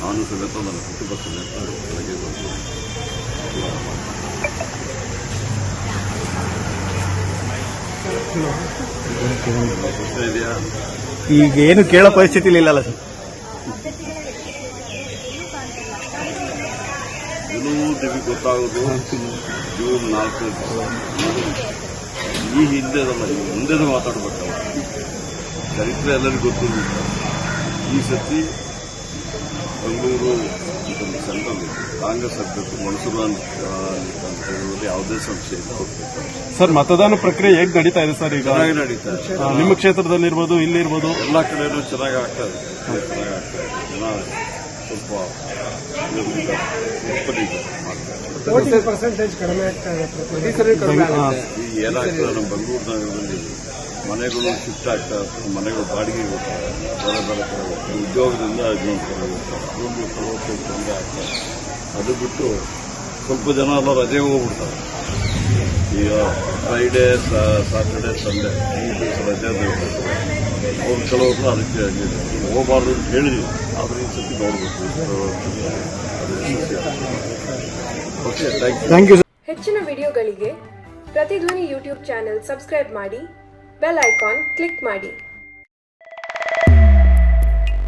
ನಾನು ಸಮೇತ ನನ್ನ ಕುಟುಂಬ ಸಮೇತ ಬೆಳಗ್ಗೆ ಬಂದು ಪ್ರಶ್ನೆ ಇದೆಯಾ? ಈಗ ಏನು ಕೇಳೋ ಪರಿಸ್ಥಿತಿ ಇಲ್ಲಲ್ಲ ಸರ್. ಏನೂ ನಿಮಗೆ ಗೊತ್ತಾಗೋದು ಜೂನ್ 4 ಈ ಹಿಂದೆದಲ್ಲ, ಈ ಮುಂದೆನೂ ಮಾತಾಡ್ಬೇಕಲ್ಲ. ಚರಿತ್ರೆ ಎಲ್ಲರಿಗೂ ಗೊತ್ತಿಲ್ಲ. ಈ ಸತಿ ಬೆಂಗಳೂರು ಸೆಂಟ್ರಲ್ ಕಾಂಗ್ರೆಸ್ ಆಗಬೇಕು, ಮೈಸೂರು ಅಂತ ಹೇಳುವುದು ಯಾವುದೇ ಸಂಶಯ ಇಲ್ಲ. ಸರ್, ಮತದಾನ ಪ್ರಕ್ರಿಯೆ ಹೇಗೆ ನಡೀತಾ ಇದೆ ಸರ್? ಈಗ ಚೆನ್ನಾಗಿ ನಡೀತಾ ಇದೆ. ನಿಮ್ಮ ಕ್ಷೇತ್ರದಲ್ಲಿರ್ಬೋದು, ಇಲ್ಲಿರ್ಬೋದು, ಎಲ್ಲ ಕಡೆನೂ ಚೆನ್ನಾಗಿ ಆಗ್ತಾ ಇದೆ. ಜನ ಸ್ವಲ್ಪ ಪರ್ಸೆಂಟೇಜ್ ಕಡಿಮೆ ಆಗ್ತಾ ಇದೆ. ಈಗ ಏನಾಗ್ತದೆ, ನಮ್ಮ ಬೆಂಗಳೂರು ನಗರದಲ್ಲಿ ಮನೆಗಳು ಶಿಫ್ಟ್ ಆಗ್ತಾ ಇರ್ತವೆ, ಮನೆಗಳು ಬಾಡಿಗೆಗೆ ಹೋಗ್ತಾರೆ, ಬೇರೆ ಬೇರೆ ಕಡೆ ಹೋಗ್ತಾರೆ, ಉದ್ಯೋಗದಿಂದ ಇನ್ನೊಂದು ಕಡೆ ಹೋಗ್ತಾರೆ, ಅದೊಂದು ತೊಂದರೆ ಆಗ್ತದೆ. ಅದು ಬಿಟ್ಟು ಸ್ವಲ್ಪ ಜನ ಎಲ್ಲ ರಜೆಗೆ ಹೋಗ್ಬಿಡ್ತಾರೆ. ಈಗ ಫ್ರೈಡೇ, ಸಾಟರ್ಡೆ, ಸಂಡೇ ಈ ದಿವಸ ರಜೆ ಇರ್ತಾರೆ. ಅವ್ರು ಕೆಲವ್ರನ್ನ ಅದಕ್ಕೆ ಹೋಗಬಾರ್ದು ಅಂತ ಹೇಳಿದ್ವಿ, ಆದರೆ ಈ ಸತಿ ನೋಡಬೇಕು. Okay, thank you. ಹೆಚ್ಚಿನ ವಿಡಿಯೋಗಳಿಗೆ ಪ್ರತಿಧ್ವನಿ ಯೂಟ್ಯೂಬ್ ಚಾನೆಲ್ ಸಬ್ಸ್ಕ್ರೈಬ್ ಮಾಡಿ, ಬೆಲ್ ಐಕಾನ್ ಕ್ಲಿಕ್ ಮಾಡಿ.